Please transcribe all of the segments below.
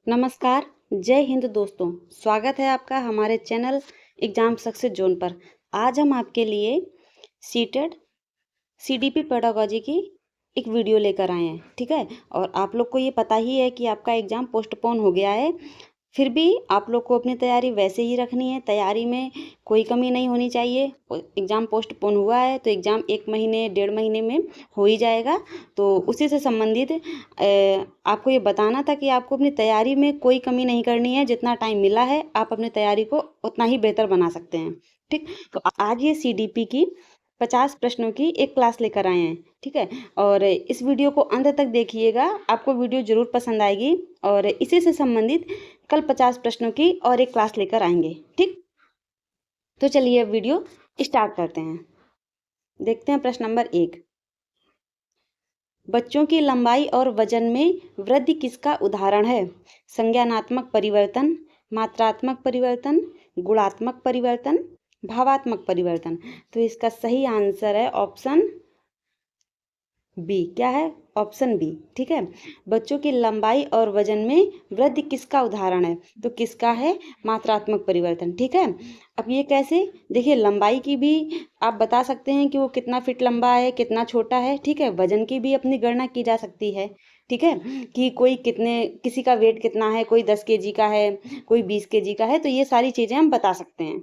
नमस्कार, जय हिंद दोस्तों। स्वागत है आपका हमारे चैनल एग्ज़ाम सक्सेस जोन पर। आज हम आपके लिए सीटेट सीडीपी पेडागोजी की एक वीडियो लेकर आए हैं, ठीक है। और आप लोग को ये पता ही है कि आपका एग्ज़ाम पोस्टपोन हो गया है, फिर भी आप लोग को अपनी तैयारी वैसे ही रखनी है। तैयारी में कोई कमी नहीं होनी चाहिए। एग्ज़ाम पोस्टपोन हुआ है तो एग्ज़ाम 1 महीने 1.5 महीने में हो ही जाएगा। तो उसी से संबंधित आपको ये बताना था कि आपको अपनी तैयारी में कोई कमी नहीं करनी है। जितना टाइम मिला है आप अपनी तैयारी को उतना ही बेहतर बना सकते हैं, ठीक। तो आज ये सीडीपी की 50 प्रश्नों की एक क्लास लेकर आए हैं, ठीक है। और इस वीडियो को अंत तक देखिएगा, आपको वीडियो ज़रूर पसंद आएगी। और इसी से संबंधित कल 50 प्रश्नों की और एक क्लास लेकर आएंगे, ठीक। तो चलिए अब वीडियो स्टार्ट करते हैं। देखते हैं प्रश्न नंबर 1। बच्चों की लंबाई और वजन में वृद्धि किसका उदाहरण है? संज्ञानात्मक परिवर्तन, मात्रात्मक परिवर्तन, गुणात्मक परिवर्तन, भावात्मक परिवर्तन। तो इसका सही आंसर है ऑप्शन बी। क्या है? ऑप्शन बी, ठीक है। बच्चों की लंबाई और वजन में वृद्धि किसका उदाहरण है? तो किसका है? मात्रात्मक परिवर्तन, ठीक है। अब ये कैसे? देखिए, लंबाई की भी आप बता सकते हैं कि वो कितना फीट लंबा है, कितना छोटा है, ठीक है। वजन की भी अपनी गणना की जा सकती है, ठीक है, कि किसी का वेट कितना है, कोई 10 केजी का है, कोई 20 केजी का है। तो ये सारी चीजें हम बता सकते हैं।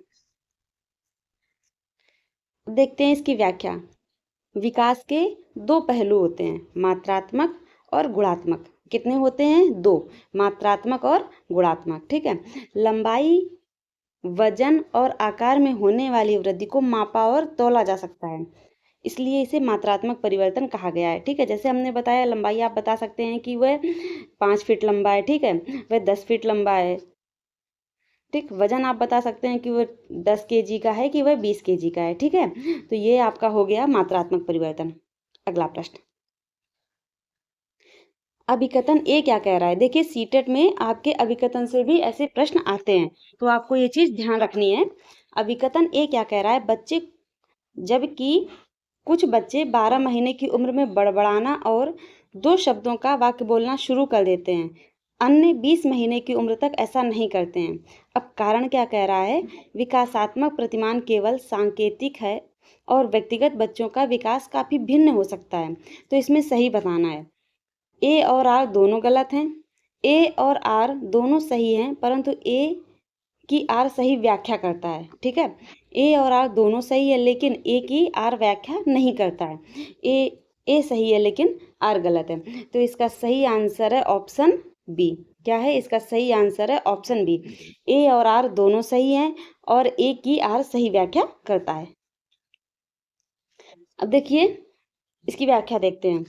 देखते हैं इसकी व्याख्या। विकास के 2 पहलू होते हैं, मात्रात्मक और गुणात्मक। कितने होते हैं? 2, मात्रात्मक और गुणात्मक, ठीक है। लंबाई, वजन और आकार में होने वाली वृद्धि को मापा और तौला जा सकता है, इसलिए इसे मात्रात्मक परिवर्तन कहा गया है, ठीक है। जैसे हमने बताया, लंबाई आप बता सकते हैं कि वह 5 फीट लंबा है, ठीक है, वह 10 फीट लंबा है, ठीक। वजन आप बता सकते हैं कि वह 10 केजी का है कि वह 20 केजी का है, ठीक है। तो ये आपका हो गया मात्रात्मक परिवर्तन। अगला प्रश्न, अभिकथन ए क्या कह रहा है? देखिए, सीटेट में आपके अभिकथन से भी ऐसे प्रश्न आते हैं, तो आपको ये चीज ध्यान रखनी है। अभिकथन ए क्या कह रहा है? जबकि कुछ बच्चे 12 महीने की उम्र में बड़बड़ाना और 2 शब्दों का वाक्य बोलना शुरू कर देते हैं, अन्य 20 महीने की उम्र तक ऐसा नहीं करते हैं। अब कारण क्या कह रहा है? विकासात्मक प्रतिमान केवल सांकेतिक है और व्यक्तिगत बच्चों का विकास काफी भिन्न हो सकता है। तो इसमें सही बताना है। ए और आर दोनों गलत हैं। ए और आर दोनों सही हैं, परंतु ए की आर सही व्याख्या करता है, ठीक है। ए और आर दोनों सही है, लेकिन ए की आर व्याख्या नहीं करता है। ए सही है लेकिन आर गलत है। तो इसका सही आंसर है ऑप्शन बी। क्या है? इसका सही आंसर है ऑप्शन बी। ए और आर दोनों सही हैं और ए की आर सही व्याख्या करता है। अब देखिए, इसकी व्याख्या देखते हैं।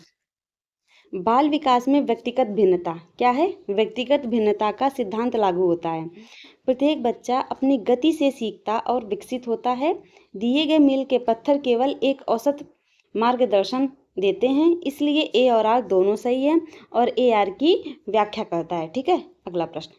बाल विकास में व्यक्तिगत भिन्नता। क्या है? व्यक्तिगत भिन्नता का सिद्धांत लागू होता है। प्रत्येक बच्चा अपनी गति से सीखता और विकसित होता है। दिए गए मील के पत्थर केवल एक औसत मार्गदर्शन देते हैं, इसलिए ए और आर दोनों सही है और ए आर की व्याख्या करता है, ठीक है। अगला प्रश्न,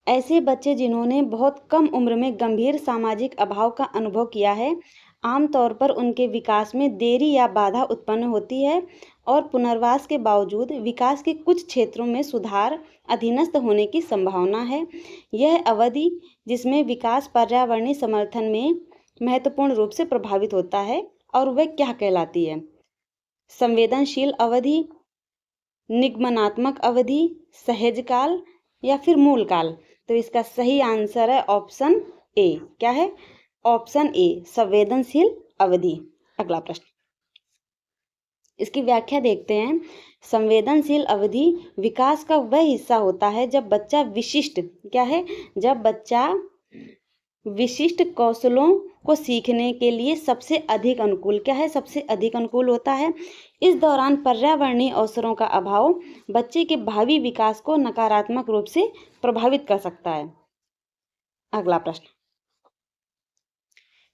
ऐसे बच्चे जिन्होंने बहुत कम उम्र में गंभीर सामाजिक अभाव का अनुभव किया है, आमतौर पर उनके विकास में देरी या बाधा उत्पन्न होती है और पुनर्वास के बावजूद विकास के कुछ क्षेत्रों में सुधार अधीनस्थ होने की संभावना है। यह अवधि जिसमें विकास पर्यावरणीय समर्थन में महत्वपूर्ण रूप से प्रभावित होता है, और वह क्या कहलाती है? संवेदनशील अवधि, निगमनात्मक अवधि, सहजकाल या फिर मूल काल। तो इसका सही आंसर है ऑप्शन ए। क्या है? ऑप्शन ए, संवेदनशील अवधि। अगला प्रश्न, इसकी व्याख्या देखते हैं। संवेदनशील अवधि विकास का वह हिस्सा होता है जब बच्चा विशिष्ट, क्या है, जब बच्चा विशिष्ट कौशलों को सीखने के लिए सबसे अधिक अनुकूल, क्या है, सबसे अधिक अनुकूल होता है। इस दौरान पर्यावरणीय अवसरों का अभाव बच्चे के भावी विकास को नकारात्मक रूप से प्रभावित कर सकता है। अगला प्रश्न,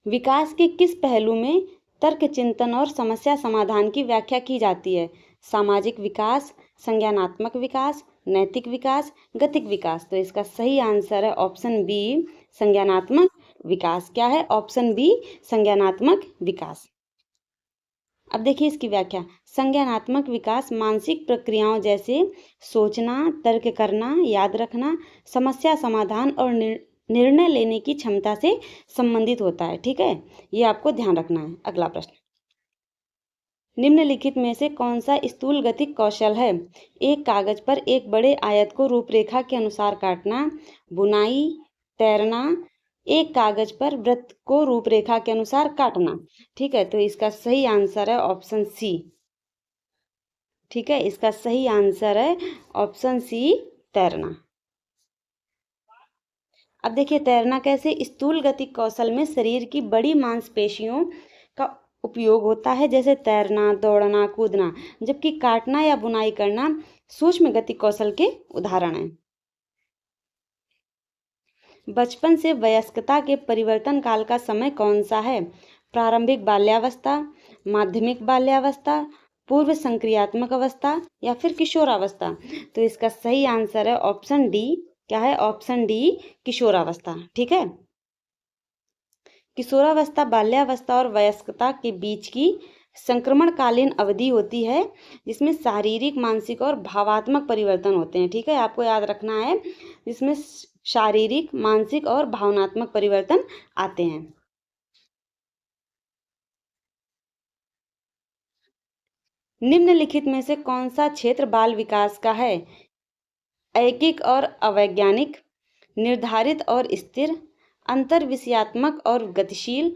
विकास के किस पहलू में तर्क चिंतन और समस्या समाधान की व्याख्या की जाती है? सामाजिक विकास, संज्ञानात्मक विकास, नैतिक विकास, गतिक विकास। तो इसका सही आंसर है ऑप्शन बी, संज्ञानात्मक विकास। क्या है? ऑप्शन बी, संज्ञानात्मक विकास। अब देखिए इसकी व्याख्या। संज्ञानात्मक विकास मानसिक प्रक्रियाओं जैसे सोचना, तर्क करना, याद रखना, समस्या समाधान और निर्णय लेने की क्षमता से संबंधित होता है। ठीक है, ये आपको ध्यान रखना है। अगला प्रश्न, निम्नलिखित में से कौन सा स्थूल गतिक कौशल है? एक कागज पर एक बड़े आयत को रूपरेखा के अनुसार काटना, बुनाई, तैरना, एक कागज पर वृत्त को रूपरेखा के अनुसार काटना। ठीक है, तो इसका सही आंसर है ऑप्शन सी। ठीक है, इसका सही आंसर है ऑप्शन सी, तैरना। अब देखिए तैरना कैसे। स्थूल गतिक कौशल में शरीर की बड़ी मांसपेशियों का उपयोग होता है, जैसे तैरना, दौड़ना, कूदना, जबकि काटना या बुनाई करना सूक्ष्म गतिक कौशल के उदाहरण हैं। बचपन से वयस्कता के परिवर्तन काल का समय कौन सा है? प्रारंभिक बाल्यावस्था, माध्यमिक बाल्यावस्था, पूर्व संक्रियात्मक अवस्था या फिर किशोरावस्था। तो इसका सही आंसर है ऑप्शन डी। क्या है? ऑप्शन डी, किशोरावस्था। ठीक है, किशोरावस्था बाल्यावस्था और वयस्कता के बीच की संक्रमणकालीन अवधि होती है, जिसमें शारीरिक, मानसिक और भावात्मक परिवर्तन होते हैं। ठीक है, आपको याद रखना है, जिसमें शारीरिक, मानसिक और भावनात्मक परिवर्तन आते हैं। निम्नलिखित में से कौन सा क्षेत्र बाल विकास का है? ऐकिक और अवैज्ञानिक, निर्धारित और स्थिर, अंतर्विषयात्मक और गतिशील,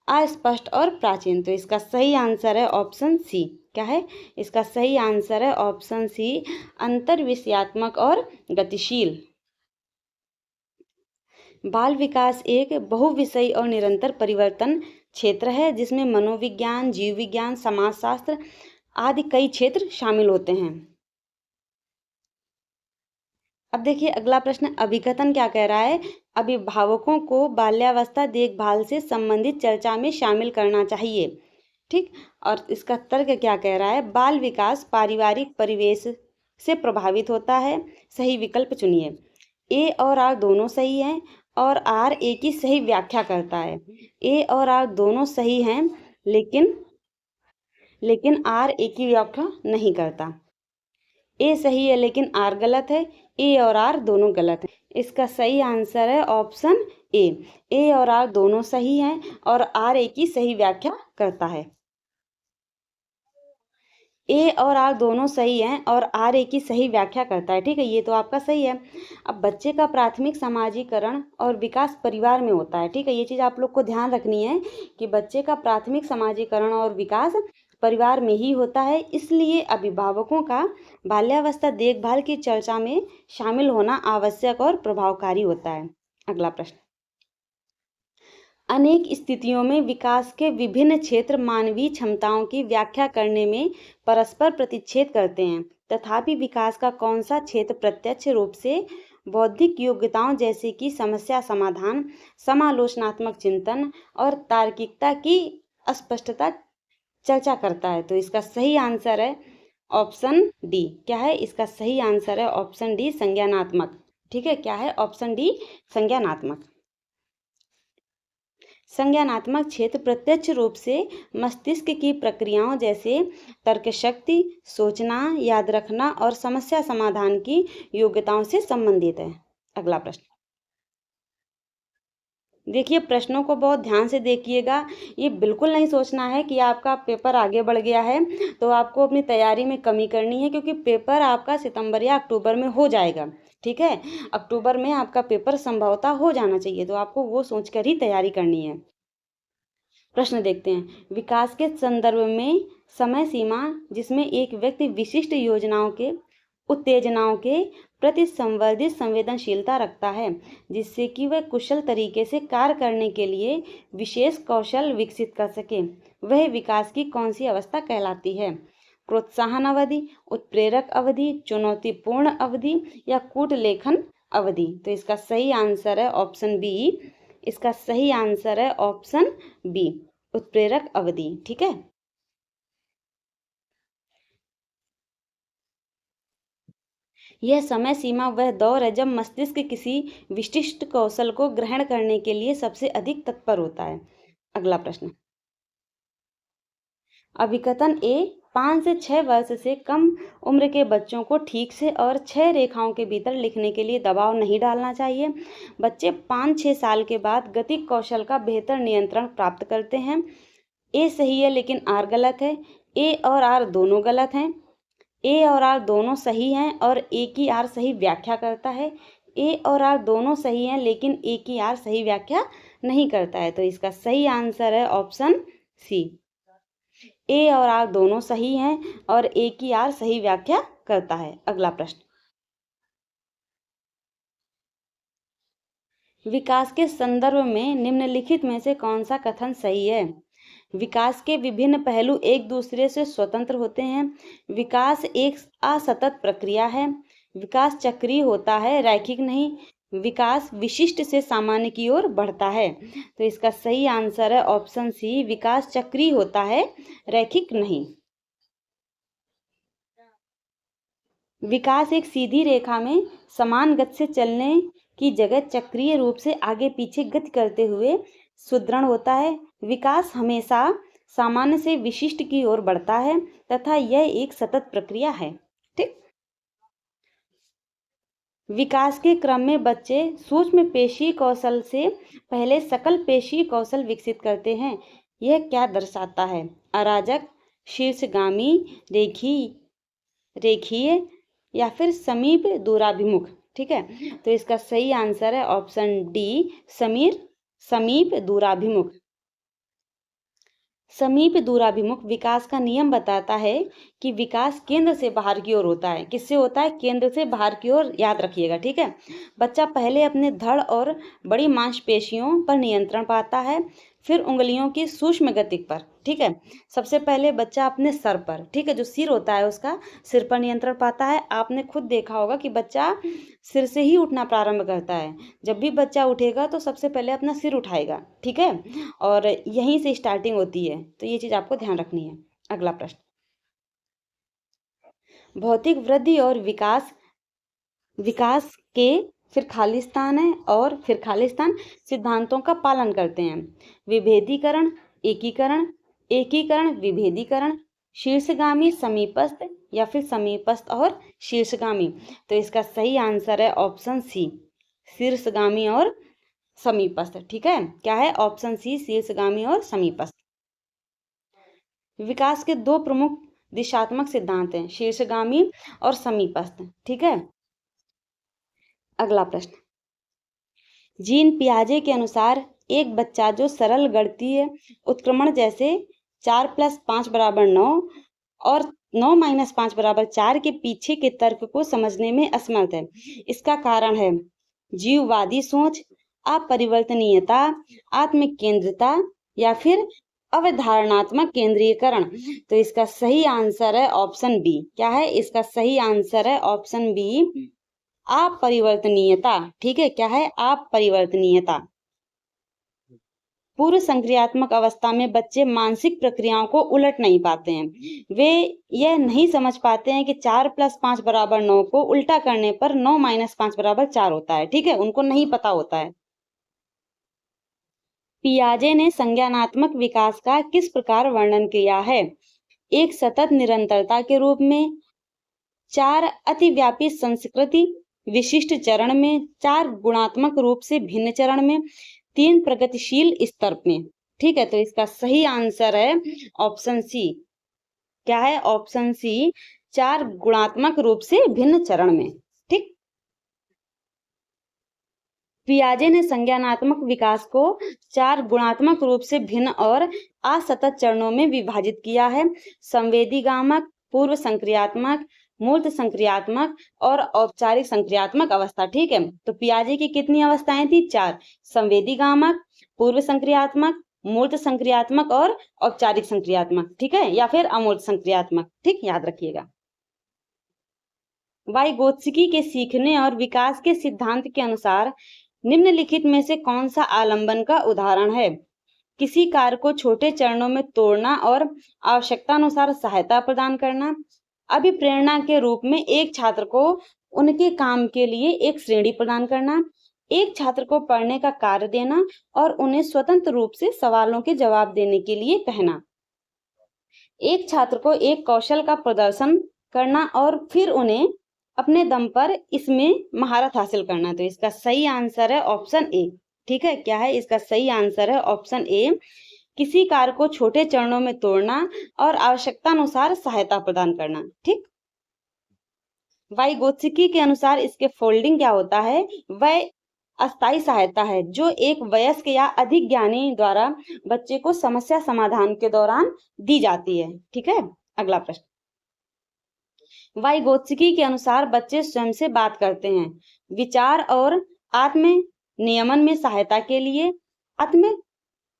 अस्पष्ट और प्राचीन। तो इसका सही आंसर है ऑप्शन सी। क्या है? इसका सही आंसर है ऑप्शन सी, अंतर्विषयात्मक और गतिशील। बाल विकास एक बहुविषयी और निरंतर परिवर्तन क्षेत्र है, जिसमें मनोविज्ञान, जीव विज्ञान, समाजशास्त्र आदि कई क्षेत्र शामिल होते हैं। अब देखिए अगला प्रश्न, अभिकथन क्या कह रहा है? अभिभावकों को बाल्यावस्था देखभाल से संबंधित चर्चा में शामिल करना चाहिए। ठीक, और इसका तर्क क्या कह रहा है? बाल विकास पारिवारिक परिवेश से प्रभावित होता है। सही विकल्प चुनिए। ए और आर दोनों सही हैं और आर ए की सही व्याख्या करता है। ए और आर दोनों सही हैं, लेकिन आर ए की व्याख्या नहीं करता। ए सही है लेकिन आर गलत है। ए और आर दोनों गलत हैं। इसका सही आंसर है ऑप्शन ए। ए और आर दोनों सही हैं और आर ए की सही व्याख्या करता है। ए और आर दोनों सही हैं और आर ए की सही व्याख्या करता है। ठीक है, ये तो आपका सही है। अब बच्चे का प्राथमिक समाजीकरण और विकास परिवार में होता है। ठीक है, ये चीज़ आप लोग को ध्यान रखनी है कि बच्चे का प्राथमिक समाजीकरण और विकास परिवार में ही होता है, इसलिए अभिभावकों का बाल्यावस्था देखभाल की चर्चा में शामिल होना आवश्यक और प्रभावकारी होता है। अगला प्रश्न, अनेक स्थितियों में विकास के विभिन्न क्षेत्र मानवीय क्षमताओं की व्याख्या करने में परस्पर प्रतिच्छेद करते हैं, तथापि विकास का कौन सा क्षेत्र प्रत्यक्ष रूप से बौद्धिक योग्यताओं जैसे कि समस्या समाधान, समालोचनात्मक चिंतन और तार्किकता की स्पष्टता चर्चा करता है? तो इसका सही आंसर है ऑप्शन डी। क्या है? इसका सही आंसर है ऑप्शन डी, संज्ञानात्मक। ठीक है, क्या है? ऑप्शन डी, संज्ञानात्मक। संज्ञानात्मक क्षेत्र प्रत्यक्ष रूप से मस्तिष्क की प्रक्रियाओं जैसे तर्क शक्ति, सोचना, याद रखना और समस्या समाधान की योग्यताओं से संबंधित है। अगला प्रश्न, देखिए प्रश्नों को बहुत ध्यान से देखिएगा। ये बिल्कुल नहीं सोचना है कि आपका पेपर आगे बढ़ गया है तो आपको अपनी तैयारी में कमी करनी है, क्योंकि पेपर आपका सितंबर या अक्टूबर में हो जाएगा। ठीक है, अक्टूबर में आपका पेपर संभवतः हो जाना चाहिए, तो आपको वो सोचकर ही तैयारी करनी है। प्रश्न देखते हैं, विकास के संदर्भ में समय सीमा जिसमें एक व्यक्ति विशिष्ट योजनाओं के उत्तेजनाओं के प्रति संवर्धित संवेदनशीलता रखता है, जिससे कि वह कुशल तरीके से कार्य करने के लिए विशेष कौशल विकसित कर सके, वह विकास की कौन सी अवस्था कहलाती है? प्रोत्साहन अवधि, उत्प्रेरक अवधि, चुनौतीपूर्ण अवधि या कूट लेखन अवधि? तो इसका सही आंसर है ऑप्शन बी। इसका सही आंसर है ऑप्शन बी, उत्प्रेरक अवधि। ठीक है, यह समय सीमा वह दौर है जब मस्तिष्क किसी विशिष्ट कौशल को ग्रहण करने के लिए सबसे अधिक तत्पर होता है। अगला प्रश्न, अभिकथन ए 5 से 6 वर्ष से कम उम्र के बच्चों को ठीक से और 6 रेखाओं के भीतर लिखने के लिए दबाव नहीं डालना चाहिए। बच्चे 5-6 साल के बाद गतिक कौशल का बेहतर नियंत्रण प्राप्त करते हैं। ए सही है लेकिन आर गलत है। ए और आर दोनों गलत हैं। ए और आर दोनों सही हैं और ए की आर सही व्याख्या करता है। ए और आर दोनों सही हैं लेकिन ए की आर सही व्याख्या नहीं करता है। तो इसका सही आंसर है ऑप्शन सी। ए और आर दोनों सही हैं और ए की आर सही व्याख्या करता है। अगला प्रश्न, विकास के संदर्भ में निम्नलिखित में से कौन सा कथन सही है? विकास के विभिन्न पहलू एक दूसरे से स्वतंत्र होते हैं। विकास एक असतत प्रक्रिया है। विकास चक्रीय होता है, रैखिक नहीं। विकास विशिष्ट से सामान्य की ओर बढ़ता है। तो इसका सही आंसर है ऑप्शन सी, विकास चक्रीय होता है, रैखिक नहीं। विकास एक सीधी रेखा में समान गति से चलने की जगह चक्रीय रूप से आगे पीछे गति करते हुए सुदृढ़ होता है। विकास हमेशा सामान्य से विशिष्ट की ओर बढ़ता है तथा यह एक सतत प्रक्रिया है। ठीक। विकास के क्रम में बच्चे सूक्ष्म पेशी कौशल से पहले सकल पेशी कौशल विकसित करते हैं। यह क्या दर्शाता है? अराजक, शीर्षगामी, रेखीय या फिर समीप दूराभिमुख। ठीक है, तो इसका सही आंसर है ऑप्शन डी, समीप दूराभिमुख। समीप दूराभिमुख विकास का नियम बताता है कि विकास केंद्र से बाहर की ओर होता है। किससे होता है? केंद्र से बाहर की ओर, याद रखिएगा। ठीक है, बच्चा पहले अपने धड़ और बड़ी मांसपेशियों पर नियंत्रण पाता है, फिर उंगलियों की सूक्ष्म गति पर। ठीक है, सबसे पहले बच्चा अपने सर पर, ठीक है, जो सिर होता है उसका सिर पर नियंत्रण पाता है। आपने खुद देखा होगा कि बच्चा सिर से ही उठना प्रारंभ करता है। जब भी बच्चा उठेगा तो सबसे पहले अपना सिर उठाएगा। ठीक है, और यहीं से स्टार्टिंग होती है, तो ये चीज आपको ध्यान रखनी है। अगला प्रश्न, भौतिक वृद्धि और विकास के फिर खालिस्तान है और फिर खालिस्तान सिद्धांतों का पालन करते हैं। विभेदीकरण, एकीकरण, विभेदीकरण, शीर्षगामी, समीपस्थ या फिर समीपस्थ और शीर्षगामी। तो इसका सही आंसर है ऑप्शन सी, शीर्षगामी और समीपस्थ। ठीक है, क्या है? ऑप्शन सी, शीर्षगामी और समीपस्थ। विकास के दो प्रमुख दिशात्मक सिद्धांत हैं, शीर्षगामी और समीपस्थ। ठीक है, अगला प्रश्न, जीन पियाजे के अनुसार एक बच्चा जो सरल गणितीय उत्क्रमण जैसे 4 + 5 = 9 और 9 - 5 = 4 के पीछे के तर्क को समझने में असमर्थ है, इसका कारण है जीववादी सोच, अपरिवर्तनीयता, आत्मकेंद्रिता या फिर अवधारणात्मक केंद्रीयकरण। तो इसका सही आंसर है ऑप्शन बी। क्या है? इसका सही आंसर है ऑप्शन बी, अपरिवर्तनीयता। ठीक है, क्या है? अपरिवर्तनीयता। पूर्व संक्रियात्मक अवस्था में बच्चे मानसिक प्रक्रियाओं को उलट नहीं पाते हैं। वे यह नहीं समझ पाते हैं कि 4 + 5 = 9 को उल्टा करने पर 9 - 5 = 4 होता है। ठीक है, उनको नहीं पता होता है। पियाजे ने संज्ञानात्मक विकास का किस प्रकार वर्णन किया है? एक सतत निरंतरता के रूप में, 4 अतिव्यापी संस्कृति विशिष्ट चरण में, 4 गुणात्मक रूप से भिन्न चरण में, 3 प्रगतिशील स्तर में। ठीक है, तो इसका सही आंसर है ऑप्शन सी। क्या है? ऑप्शन सी, 4 गुणात्मक रूप से भिन्न चरण में। ठीक, पियाजे ने संज्ञानात्मक विकास को 4 गुणात्मक रूप से भिन्न और असतत चरणों में विभाजित किया है, संवेदीगामक, पूर्व संक्रियात्मक, मूर्त संक्रियात्मक और औपचारिक संक्रियात्मक अवस्था। ठीक है, तो पियाजे की कितनी अवस्थाएं थी? 4, संवेदीगामक, पूर्व संक्रियात्मक, मूर्त संक्रियात्मक और औपचारिक संक्रियात्मक। ठीक है, या फिर अमूर्त संक्रियात्मक। ठीक, याद रखिएगा। वाइगोत्स्की के सीखने और विकास के सिद्धांत के अनुसार निम्नलिखित में से कौन सा आलंबन का उदाहरण है? किसी कार्य को छोटे चरणों में तोड़ना और आवश्यकता अनुसार सहायता प्रदान करना, अभिप्रेरणा के रूप में एक छात्र को उनके काम के लिए एक श्रेणी प्रदान करना, एक छात्र को पढ़ने का कार्य देना और उन्हें स्वतंत्र रूप से सवालों के जवाब देने के लिए कहना। एक छात्र को एक कौशल का प्रदर्शन करना और फिर उन्हें अपने दम पर इसमें महारत हासिल करना। तो इसका सही आंसर है ऑप्शन ए। ठीक है, क्या है इसका सही आंसर है ऑप्शन ए। किसी कार्य को छोटे चरणों में तोड़ना और आवश्यकता अनुसार सहायता प्रदान करना। ठीक, वाइगोत्स्की के अनुसार इसके फोल्डिंग क्या होता है, वह अस्थायी सहायता है जो एक वयस्क या अधिक ज्ञानी द्वारा बच्चे को समस्या समाधान के दौरान दी जाती है। ठीक है, अगला प्रश्न। वाइगोत्स्की के अनुसार बच्चे स्वयं से बात करते हैं। विचार और आत्म नियमन में सहायता के लिए, आत्म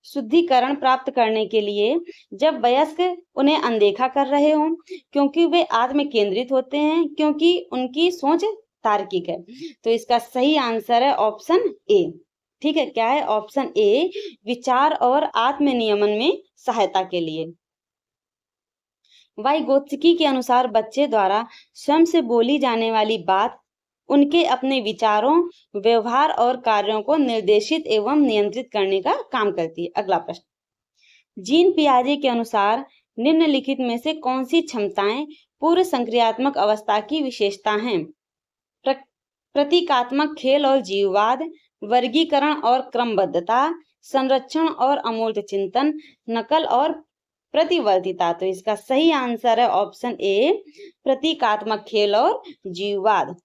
शुद्धिकरण प्राप्त करने के लिए, जब वयस्क उन्हें अनदेखा कर रहे हों, क्योंकि वे आत्म केंद्रित होते हैं, क्योंकि उनकी सोच तार्किक है। तो इसका सही आंसर है ऑप्शन ए। ठीक है, क्या है ऑप्शन ए, विचार और आत्म नियमन में सहायता के लिए। वाइगोत्स्की के अनुसार बच्चे द्वारा स्वयं से बोली जाने वाली बात उनके अपने विचारों, व्यवहार और कार्यों को निर्देशित एवं नियंत्रित करने का काम करती है। अगला प्रश्न। जीन पियाजे के अनुसार निम्नलिखित में से कौन सी क्षमताएं पूर्व संक्रियात्मक अवस्था की विशेषता हैं? प्रतीकात्मक खेल और जीववाद, वर्गीकरण और क्रमबद्धता, संरक्षण और अमूर्त चिंतन, नकल और प्रतिवर्तिता। तो इसका सही आंसर है ऑप्शन ए, प्रतीकात्मक खेल और जीववाद।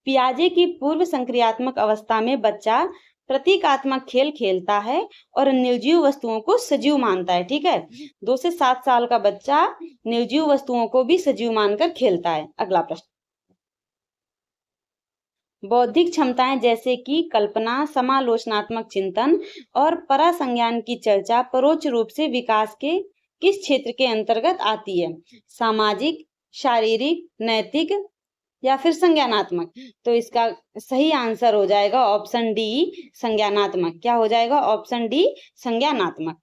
पियाजे की पूर्व संक्रियात्मक अवस्था में बच्चा प्रतीकात्मक खेल खेलता है और निर्जीव वस्तुओं को सजीव मानता है। ठीक है, 2 से 7 साल का बच्चा निर्जीव वस्तुओं को भी सजीव मानकर खेलता है। अगला प्रश्न। बौद्धिक क्षमताएं जैसे कि कल्पना, समालोचनात्मक चिंतन और परासंज्ञान की चर्चा परोक्ष रूप से विकास के किस क्षेत्र के अंतर्गत आती है? सामाजिक, शारीरिक, नैतिक या फिर संज्ञानात्मक? तो इसका सही आंसर हो जाएगा ऑप्शन डी, संज्ञानात्मक। क्या हो जाएगा? ऑप्शन डी, संज्ञानात्मक।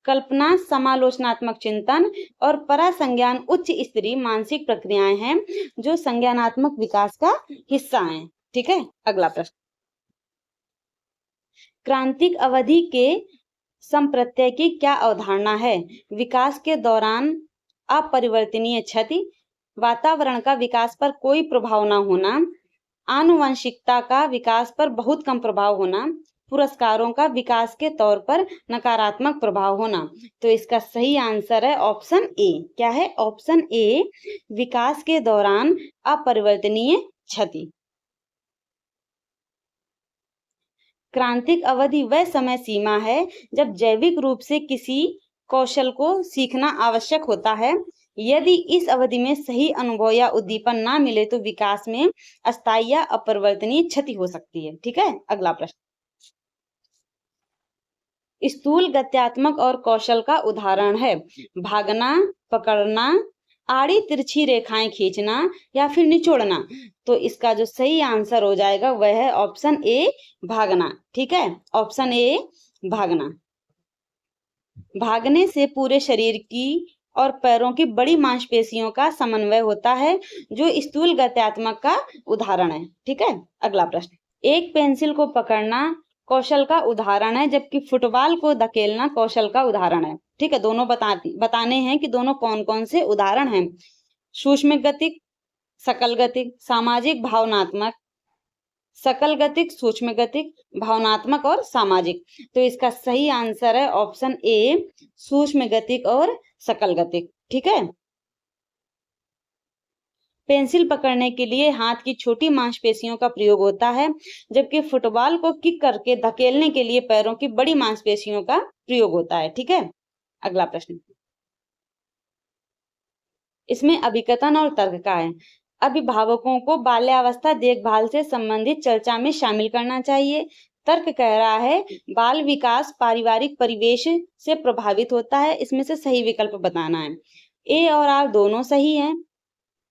कल्पना, समालोचनात्मक चिंतन और परासंज्ञान उच्च स्तरीय मानसिक प्रक्रियाएं हैं जो संज्ञानात्मक विकास का हिस्सा हैं। ठीक है, अगला प्रश्न। क्रांतिक अवधि के संप्रत्यय की क्या अवधारणा है? विकास के दौरान अपरिवर्तनीय क्षति, वातावरण का विकास पर कोई प्रभाव न होना, आनुवंशिकता का विकास पर बहुत कम प्रभाव होना, पुरस्कारों का विकास के तौर पर नकारात्मक प्रभाव होना। तो इसका सही आंसर है ऑप्शन ए। क्या है? ऑप्शन ए, विकास के दौरान अपरिवर्तनीय क्षति। क्रांतिक अवधि वह समय सीमा है जब जैविक रूप से किसी कौशल को सीखना आवश्यक होता है। यदि इस अवधि में सही अनुभव या उद्दीपन ना मिले तो विकास में अस्थायी या अपरिवर्तनीय क्षति हो सकती है। ठीक है, अगला प्रश्न। स्थूल गत्यात्मक और कौशल का उदाहरण है भागना, पकड़ना, आड़ी तिरछी रेखाएं खींचना या फिर निचोड़ना। तो इसका जो सही आंसर हो जाएगा वह है ऑप्शन ए, भागना। ठीक है, ऑप्शन ए, भागना। भागने से पूरे शरीर की और पैरों की बड़ी मांसपेशियों का समन्वय होता है जो स्थूल गत्यात्मक का उदाहरण है। ठीक है, अगला प्रश्न। एक पेंसिल को पकड़ना कौशल का उदाहरण है जबकि फुटबॉल को धकेलना कौशल का उदाहरण है। ठीक है, दोनों बताने हैं कि दोनों कौन कौन से उदाहरण हैं। सूक्ष्म गतिक, सकल गतिक, सामाजिक, भावनात्मक। सकल गतिक, सूक्ष्म गतिक, भावनात्मक और सामाजिक। तो इसका सही आंसर है ऑप्शन ए, सूक्ष्म गतिक और सकल गतिक। ठीक है, पेंसिल पकड़ने के लिए हाथ की छोटी मांसपेशियों का प्रयोग होता है जबकि फुटबॉल को किक करके धकेलने के लिए पैरों की बड़ी मांसपेशियों का प्रयोग होता है। ठीक है, अगला प्रश्न। इसमें अभिकथन और तर्क का है। अभिभावकों को बाल्यावस्था देखभाल से संबंधित चर्चा में शामिल करना चाहिए। तर्क कह रहा है बाल विकास पारिवारिक परिवेश से प्रभावित होता है। इसमें से सही विकल्प बताना है। ए और आर दोनों सही हैं।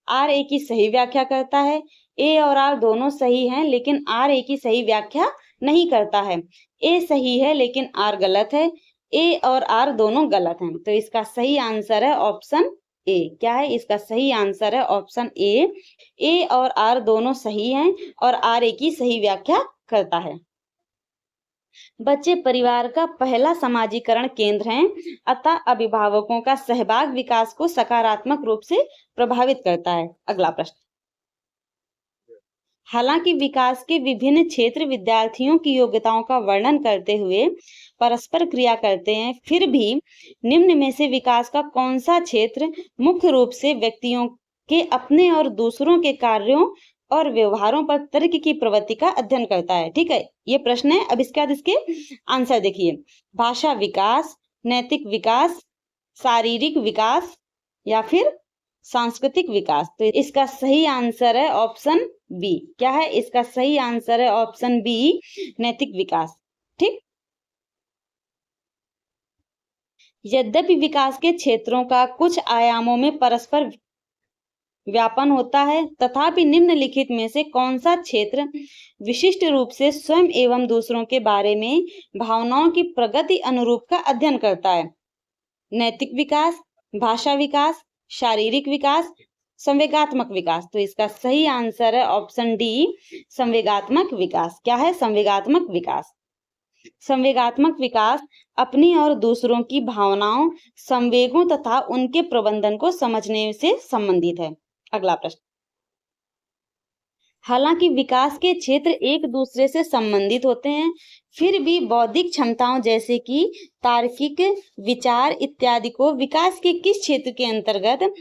आर ए की सही व्याख्या करता है। ए और आर दोनों सही हैं लेकिन आर ए की सही व्याख्या नहीं करता है। ए सही है लेकिन आर गलत है। ए और आर दोनों गलत हैं। तो इसका सही आंसर है ऑप्शन ए। क्या है? इसका सही आंसर है ऑप्शन ए। ए और आर दोनों सही हैं और आर ए की सही व्याख्या करता है। बच्चे परिवार का पहला समाजीकरण केंद्र हैं, अतः अभिभावकों का सहभाग विकास को सकारात्मक रूप से प्रभावित करता है। अगला प्रश्न। हालांकि विकास के विभिन्न क्षेत्र विद्यार्थियों की योग्यताओं का वर्णन करते हुए परस्पर क्रिया करते हैं, फिर भी निम्न में से विकास का कौन सा क्षेत्र मुख्य रूप से व्यक्तियों के अपने और दूसरों के कार्यों और व्यवहारों पर तर्क की प्रवृत्ति का अध्ययन करता है? ठीक है, ये प्रश्न है। अब इसके बाद इसके आंसर देखिए। भाषा विकास, नैतिक विकास, शारीरिक विकास या फिर सांस्कृतिक विकास। तो इसका सही आंसर है ऑप्शन बी। क्या है इसका सही आंसर? है ऑप्शन बी, नैतिक विकास। ठीक। यद्यपि विकास के क्षेत्रों का कुछ आयामों में परस्पर व्यापन होता है, तथापि निम्नलिखित में से कौन सा क्षेत्र विशिष्ट रूप से स्वयं एवं दूसरों के बारे में भावनाओं की प्रगति अनुरूप का अध्ययन करता है? नैतिक विकास, भाषा विकास, शारीरिक विकास, संवेगात्मक विकास। तो इसका सही आंसर है ऑप्शन डी, संवेगात्मक विकास। क्या है? संवेगात्मक विकास। संवेगात्मक विकास अपनी और दूसरों की भावनाओं, संवेगों तथा उनके प्रबंधन को समझने से संबंधित है। अगला प्रश्न। हालांकि विकास के क्षेत्र एक दूसरे से संबंधित होते हैं, फिर भी बौद्धिक क्षमताओं जैसे कि तार्किक विचार इत्यादि को विकास के किस क्षेत्र के अंतर्गत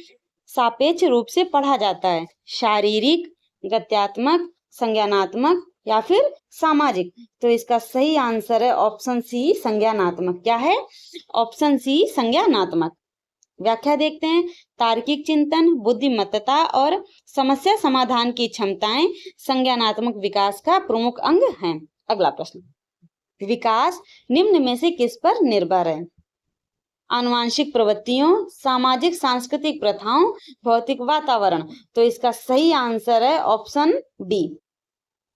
सापेक्ष रूप से पढ़ा जाता है? शारीरिक, गत्यात्मक, संज्ञानात्मक या फिर सामाजिक। तो इसका सही आंसर है ऑप्शन सी, संज्ञानात्मक। क्या है? ऑप्शन सी, संज्ञानात्मक। व्याख्या देखते हैं। तार्किक चिंतन, बुद्धिमत्ता और समस्या समाधान की क्षमताएं संज्ञानात्मक विकास का प्रमुख अंग हैं। अगला प्रश्न। विकास निम्न में से किस पर निर्भर है? आनुवांशिक प्रवृत्तियों, सामाजिक सांस्कृतिक प्रथाओं, भौतिक वातावरण। तो इसका सही आंसर है ऑप्शन डी।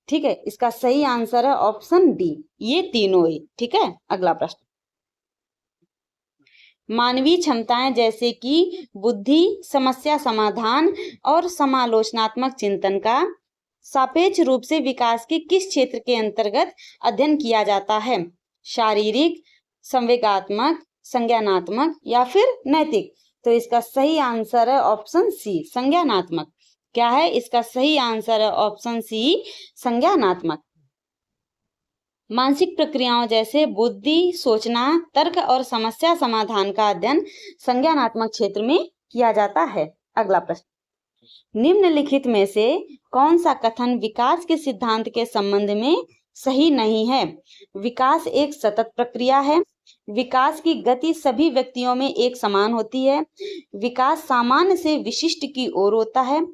ठीक है, इसका सही आंसर है ऑप्शन डी, ये तीनों ही। ठीक है। अगला प्रश्न। मानवीय क्षमताएं जैसे कि बुद्धि, समस्या समाधान और समालोचनात्मक चिंतन का सापेक्ष रूप से विकास के किस क्षेत्र के अंतर्गत अध्ययन किया जाता है? शारीरिक, संवेगात्मक, संज्ञानात्मक या फिर नैतिक। तो इसका सही आंसर है ऑप्शन सी, संज्ञानात्मक। क्या है? इसका सही आंसर है ऑप्शन सी, संज्ञानात्मक। मानसिक प्रक्रियाओं जैसे बुद्धि, सोचना, तर्क और समस्या समाधान का अध्ययन संज्ञानात्मक क्षेत्र में किया जाता है। अगला प्रश्न। निम्नलिखित में से कौन सा कथन विकास के सिद्धांत के संबंध में सही नहीं है? विकास एक सतत प्रक्रिया है। विकास की गति सभी व्यक्तियों में एक समान होती है। विकास सामान्य से विशिष्ट की ओर होता है।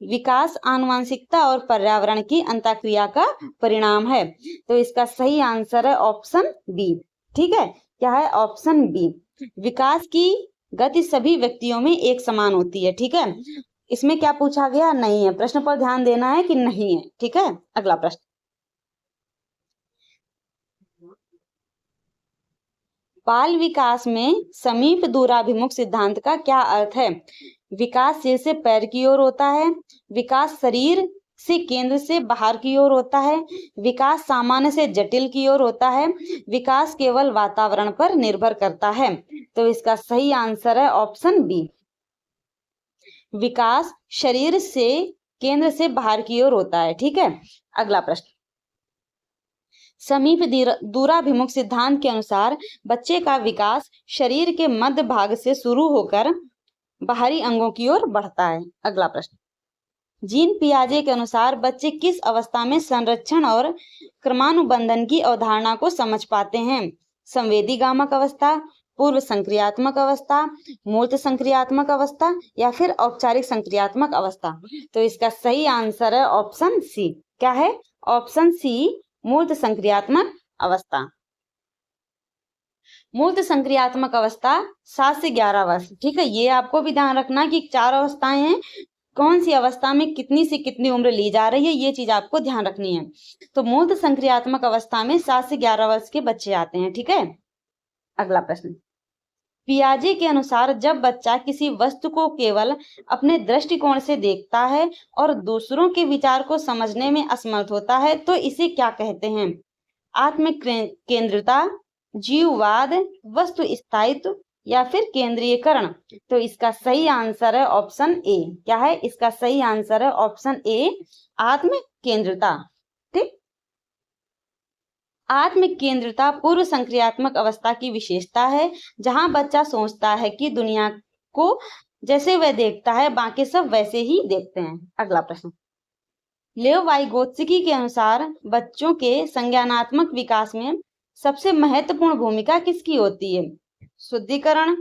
विकास आनुवंशिकता और पर्यावरण की अंतःक्रिया का परिणाम है। तो इसका सही आंसर है ऑप्शन बी। ठीक है। क्या है? Option B. विकास की गति सभी व्यक्तियों में एक समान होती है। ठीक है। इसमें क्या पूछा गया? नहीं है। प्रश्न पर ध्यान देना है कि नहीं है। ठीक है। अगला प्रश्न। बाल विकास में समीप दूराभिमुख सिद्धांत का क्या अर्थ है? विकास सिर से पैर की ओर होता है। विकास शरीर से केंद्र से बाहर की ओर होता है। विकास सामान्य से जटिल की ओर होता है। विकास केवल वातावरण पर निर्भर करता है। तो इसका सही आंसर है ऑप्शन बी। विकास शरीर से केंद्र से बाहर की ओर होता है। ठीक है। अगला प्रश्न। समीप दूराभिमुख सिद्धांत के अनुसार बच्चे का विकास शरीर के मध्य भाग से शुरू होकर बाहरी अंगों की ओर बढ़ता है। अगला प्रश्न। जीन पियाजे के अनुसार बच्चे किस अवस्था में संरक्षण और क्रमानुबंधन की अवधारणा को समझ पाते हैं? संवेदीगामक अवस्था, पूर्व संक्रियात्मक अवस्था, मूर्त संक्रियात्मक अवस्था या फिर औपचारिक संक्रियात्मक अवस्था। तो इसका सही आंसर है ऑप्शन सी। क्या है? ऑप्शन सी, मूर्त संक्रियात्मक अवस्था। मूर्त संक्रियात्मक अवस्था 7 से 11 वर्ष। ठीक है। ये आपको भी ध्यान रखना कि 4 अवस्थाएं हैं, कौन सी अवस्था में कितनी से कितनी उम्र ली जा रही है, ये चीज आपको ध्यान रखनी है। तो मूर्त संक्रियात्मक अवस्था में 7 से 11 वर्ष के बच्चे आते हैं। ठीक है। अगला प्रश्न। पियाजे के अनुसार जब बच्चा किसी वस्तु को केवल अपने दृष्टिकोण से देखता है और दूसरों के विचार को समझने में असमर्थ होता है तो इसे क्या कहते हैं? आत्म केंद्रता, जीववाद, वस्तु स्थायित्व या फिर केंद्रीयकरण। तो इसका सही आंसर है ऑप्शन ए। क्या है इसका सही आंसर है ऑप्शन ए, आत्म केंद्रता। ठीक, आत्म केंद्रता पूर्व संक्रियात्मक अवस्था की विशेषता है, जहां बच्चा सोचता है कि दुनिया को जैसे वह देखता है बाकी सब वैसे ही देखते हैं। अगला प्रश्न, लेव वाइगोत्स्की के अनुसार बच्चों के संज्ञानात्मक विकास में सबसे महत्वपूर्ण भूमिका किसकी होती है? शुद्धिकरण,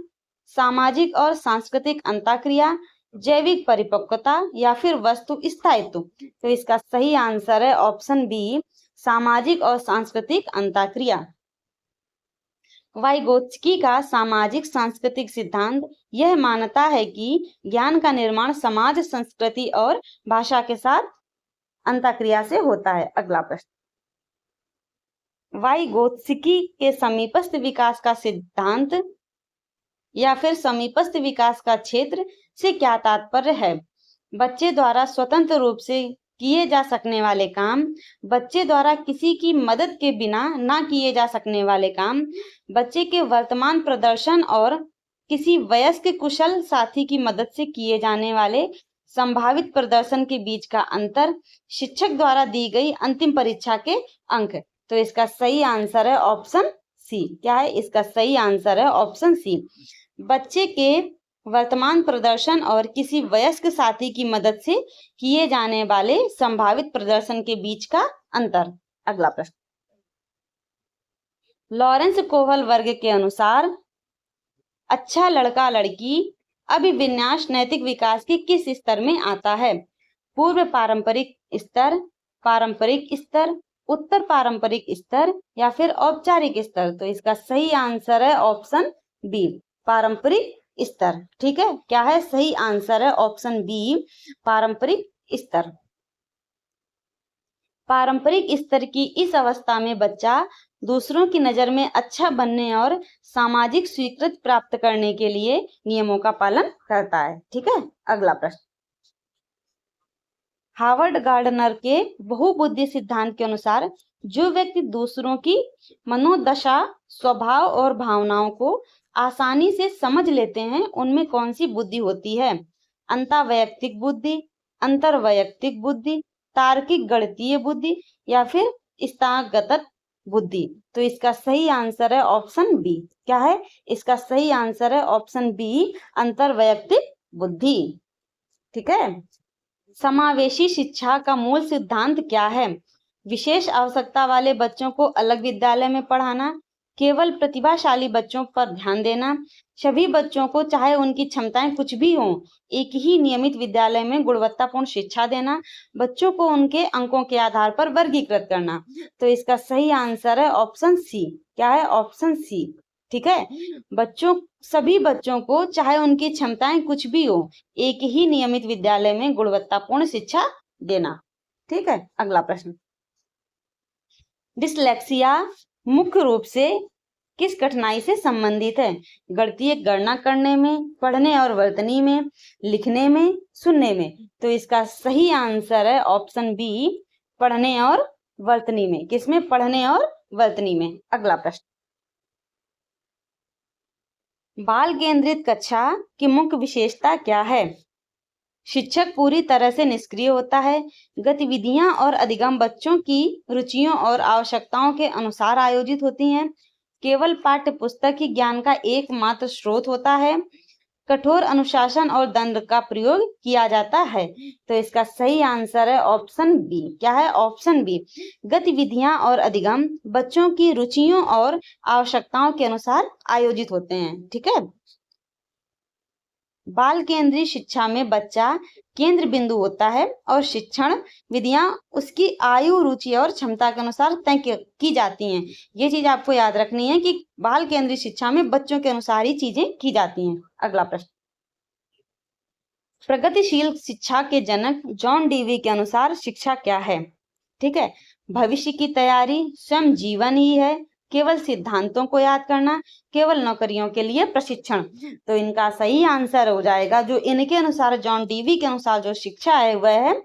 सामाजिक और सांस्कृतिक अंतःक्रिया, जैविक परिपक्वता या फिर वस्तु स्थायित्व। तो इसका सही आंसर है ऑप्शन बी, सामाजिक और सांस्कृतिक अंतःक्रिया। वाइगोत्स्की का सामाजिक सांस्कृतिक सिद्धांत यह मानता है कि ज्ञान का निर्माण समाज, संस्कृति और भाषा के साथ अंतःक्रिया से होता है। अगला प्रश्न, वाइगोत्स्की के समीपस्थ विकास का सिद्धांत या फिर समीपस्थ विकास का क्षेत्र से क्या तात्पर्य है? बच्चे द्वारा स्वतंत्र रूप से किए जा सकने वाले काम, बच्चे द्वारा किसी की मदद के बिना ना किए जा सकने वाले काम, बच्चे के वर्तमान प्रदर्शन और किसी वयस्क कुशल साथी की मदद से किए जाने वाले संभावित प्रदर्शन के बीच का अंतर, शिक्षक द्वारा दी गई अंतिम परीक्षा के अंक। तो इसका सही आंसर है ऑप्शन सी। क्या है इसका सही आंसर है ऑप्शन सी, बच्चे के वर्तमान प्रदर्शन और किसी वयस्क साथी की मदद से किए जाने वाले संभावित प्रदर्शन के बीच का अंतर। अगला प्रश्न, लॉरेंस कोहल वर्ग के अनुसार अच्छा लड़का लड़की अभिविन्यास नैतिक विकास के किस स्तर में आता है? पूर्व पारंपरिक स्तर, पारंपरिक स्तर, उत्तर पारंपरिक स्तर या फिर औपचारिक स्तर। तो इसका सही आंसर है ऑप्शन बी, पारंपरिक स्तर। ठीक है, क्या है सही आंसर है ऑप्शन बी, पारंपरिक स्तर। पारंपरिक स्तर की इस अवस्था में बच्चा दूसरों की नजर में अच्छा बनने और सामाजिक स्वीकृति प्राप्त करने के लिए नियमों का पालन करता है। ठीक है, अगला प्रश्न, हार्वर्ड गार्डनर के बहुबुद्धि सिद्धांत के अनुसार जो व्यक्ति दूसरों की मनोदशा, स्वभाव और भावनाओं को आसानी से समझ लेते हैं उनमें कौन सी बुद्धि होती है? अंतःवैयक्तिक बुद्धि, अंतर्वैयक्तिक बुद्धि, तार्किक गणितीय बुद्धि या फिर स्थागत बुद्धि। तो इसका सही आंसर है ऑप्शन बी। क्या है इसका सही आंसर है ऑप्शन बी, अंतर्वैयक्तिक बुद्धि। ठीक है, समावेशी शिक्षा का मूल सिद्धांत क्या है? विशेष आवश्यकता वाले बच्चों को अलग विद्यालय में पढ़ाना, केवल प्रतिभाशाली बच्चों पर ध्यान देना, सभी बच्चों को चाहे उनकी क्षमताएं कुछ भी हों एक ही नियमित विद्यालय में गुणवत्तापूर्ण शिक्षा देना, बच्चों को उनके अंकों के आधार पर वर्गीकृत करना। तो इसका सही आंसर है ऑप्शन सी। क्या है ऑप्शन सी। ठीक है, सभी बच्चों को चाहे उनकी क्षमताएं कुछ भी हो एक ही नियमित विद्यालय में गुणवत्तापूर्ण शिक्षा देना। ठीक है, अगला प्रश्न, डिसलेक्सिया मुख्य रूप से किस कठिनाई से संबंधित है? गणितीय गणना करने में, पढ़ने और वर्तनी में, लिखने में, सुनने में। तो इसका सही आंसर है ऑप्शन बी, पढ़ने और वर्तनी में। किसमें? पढ़ने और वर्तनी में। अगला प्रश्न, बाल केंद्रित कक्षा की मुख्य विशेषता क्या है? शिक्षक पूरी तरह से निष्क्रिय होता है, गतिविधियां और अधिगम बच्चों की रुचियों और आवश्यकताओं के अनुसार आयोजित होती हैं, केवल पाठ्य पुस्तक ही ज्ञान का एकमात्र स्रोत होता है, कठोर अनुशासन और दंड का प्रयोग किया जाता है। तो इसका सही आंसर है ऑप्शन बी। क्या है? ऑप्शन बी, गतिविधियां और अधिगम बच्चों की रुचियों और आवश्यकताओं के अनुसार आयोजित होते हैं। ठीक है, बाल केंद्रीय शिक्षा में बच्चा केंद्र बिंदु होता है और शिक्षण विधियां उसकी आयु, रुचि और क्षमता के अनुसार तय की जाती हैं। ये चीज आपको याद रखनी है कि बाल केंद्रीय शिक्षा में बच्चों के अनुसार ही चीजें की जाती हैं। अगला प्रश्न, प्रगतिशील शिक्षा के जनक जॉन डीवी के अनुसार शिक्षा क्या है? ठीक है, भविष्य की तैयारी, स्वयं जीवन ही है, केवल सिद्धांतों को याद करना, केवल नौकरियों के लिए प्रशिक्षण। तो इनका सही आंसर हो जाएगा, जो इनके अनुसार, जॉन डीवी के अनुसार जो शिक्षा है वह है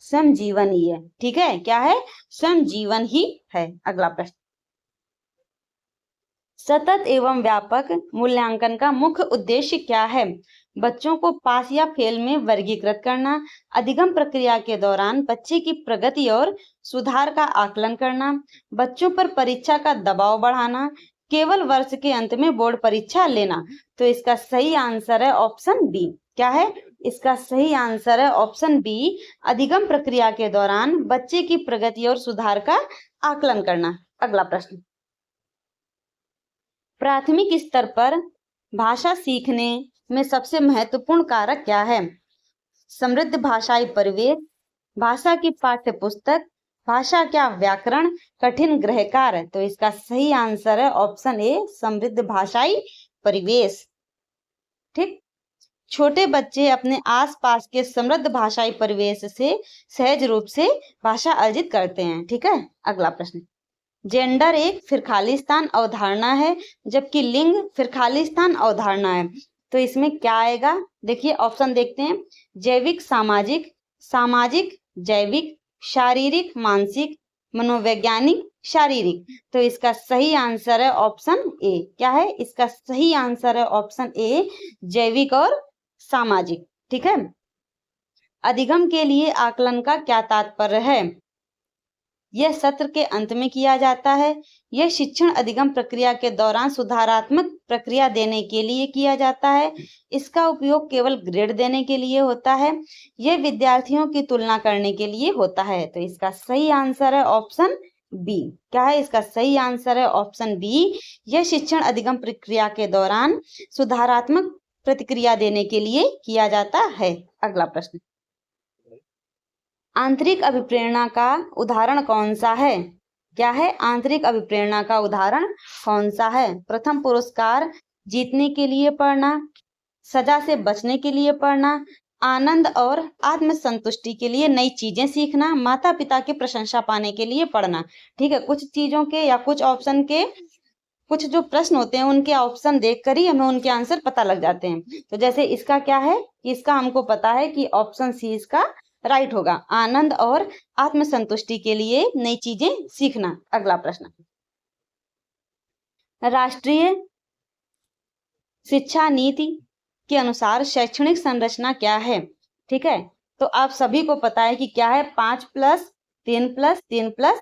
स्वयं जीवन ही है। ठीक है, क्या है? स्वयं जीवन ही है। अगला प्रश्न, सतत एवं व्यापक मूल्यांकन का मुख्य उद्देश्य क्या है? बच्चों को पास या फेल में वर्गीकृत करना, अधिगम प्रक्रिया के दौरान बच्चे की प्रगति और सुधार का आकलन करना, बच्चों पर परीक्षा का दबाव बढ़ाना, केवल वर्ष के अंत में बोर्ड परीक्षा लेना। तो इसका सही आंसर है ऑप्शन बी। क्या है? इसका सही आंसर है ऑप्शन बी, अधिगम प्रक्रिया के दौरान बच्चे की प्रगति और सुधार का आकलन करना। अगला प्रश्न, प्राथमिक स्तर पर भाषा सीखने में सबसे महत्वपूर्ण कारक क्या है? समृद्ध भाषाई परिवेश, भाषा की पाठ्य पुस्तक, भाषा क्या व्याकरण, कठिन गृह कार्य। तो इसका सही आंसर है ऑप्शन ए, समृद्ध भाषाई परिवेश। ठीक, छोटे बच्चे अपने आसपास के समृद्ध भाषाई परिवेश से सहज रूप से भाषा अर्जित करते हैं। ठीक है, अगला प्रश्न, जेंडर एक फिर खाली स्थान अवधारणा है जबकि लिंग फिर खाली स्थान अवधारणा है। तो इसमें क्या आएगा? देखिए ऑप्शन देखते हैं, जैविक सामाजिक, सामाजिक जैविक, शारीरिक मानसिक, मनोवैज्ञानिक शारीरिक। तो इसका सही आंसर है ऑप्शन ए। क्या है? इसका सही आंसर है ऑप्शन ए, जैविक और सामाजिक। ठीक है, अधिगम के लिए आकलन का क्या तात्पर्य है? यह सत्र के अंत में किया जाता है। यह शिक्षण अधिगम प्रक्रिया के दौरान सुधारात्मक प्रक्रिया देने के लिए किया जाता है। इसका उपयोग केवल ग्रेड देने के लिए होता है। यह विद्यार्थियों की तुलना करने के लिए होता है। तो इसका सही आंसर है ऑप्शन बी। क्या है? इसका सही आंसर है ऑप्शन बी, यह शिक्षण अधिगम प्रक्रिया के दौरान सुधारात्मक प्रतिक्रिया देने के लिए किया जाता है। अगला प्रश्न, आंतरिक अभिप्रेरणा का उदाहरण कौन सा है? क्या है? आंतरिक अभिप्रेरणा का उदाहरण कौन सा है? प्रथम पुरस्कार जीतने के लिए पढ़ना, सजा से बचने के लिए पढ़ना, आनंद और आत्मसंतुष्टि के लिए नई चीजें सीखना, माता पिता की प्रशंसा पाने के लिए पढ़ना। ठीक है, कुछ चीजों के या कुछ ऑप्शन के कुछ जो प्रश्न होते हैं उनके ऑप्शन देखकर ही हमें उनके आंसर पता लग जाते हैं। तो जैसे इसका क्या है कि इसका हमको पता है कि ऑप्शन सी इसका राइट होगा, आनंद और आत्मसंतुष्टि के लिए नई चीजें सीखना। अगला प्रश्न, राष्ट्रीय शिक्षा नीति के अनुसार शैक्षणिक संरचना क्या है? ठीक है, तो आप सभी को पता है कि क्या है, 5+3+3+4।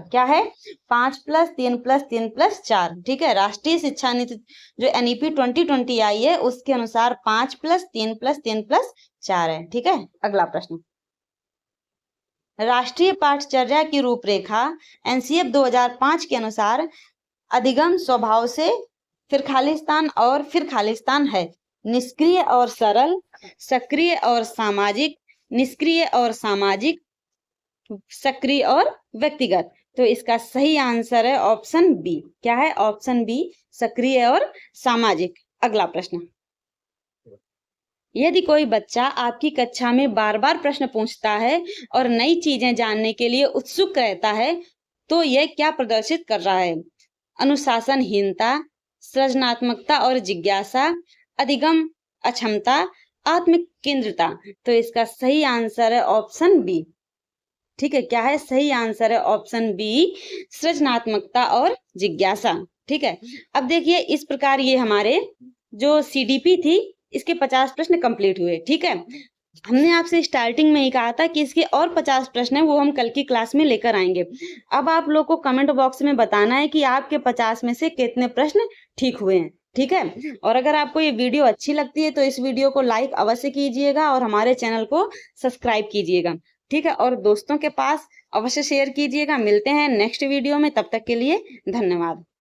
क्या है? 5+3+3+4। ठीक है, राष्ट्रीय शिक्षा नीति जो NEP 2020 आई है उसके अनुसार 5+3+3+4 है। ठीक है, अगला प्रश्न, राष्ट्रीय पाठचर्या की रूपरेखा NCF 2005 के अनुसार अधिगम स्वभाव से फिर खालिस्तान और फिर खालिस्तान है। निष्क्रिय और सरल, सक्रिय और सामाजिक, निष्क्रिय और सामाजिक, सक्रिय और व्यक्तिगत। तो इसका सही आंसर है ऑप्शन बी। क्या है? ऑप्शन बी, सक्रिय और सामाजिक। अगला प्रश्न, यदि कोई बच्चा आपकी कक्षा में बार बार प्रश्न पूछता है और नई चीजें जानने के लिए उत्सुक रहता है तो यह क्या प्रदर्शित कर रहा है? अनुशासनहीनता, सृजनात्मकता और जिज्ञासा, अधिगम अक्षमता, आत्म केंद्रिता। तो इसका सही आंसर है ऑप्शन बी। ठीक है, क्या है? सही आंसर है ऑप्शन बी, सृजनात्मकता और जिज्ञासा। ठीक है, अब देखिए इस प्रकार ये हमारे जो CDP थी इसके 50 प्रश्न कंप्लीट हुए। ठीक है, हमने आपसे स्टार्टिंग में ही कहा था कि इसके और 50 प्रश्न है वो हम कल की क्लास में लेकर आएंगे। अब आप लोग को कमेंट बॉक्स में बताना है कि आपके 50 में से कितने प्रश्न ठीक हुए हैं। ठीक है, और अगर आपको ये वीडियो अच्छी लगती है तो इस वीडियो को लाइक अवश्य कीजिएगा और हमारे चैनल को सब्सक्राइब कीजिएगा। ठीक है, और दोस्तों के पास अवश्य शेयर कीजिएगा। मिलते हैं नेक्स्ट वीडियो में, तब तक के लिए धन्यवाद।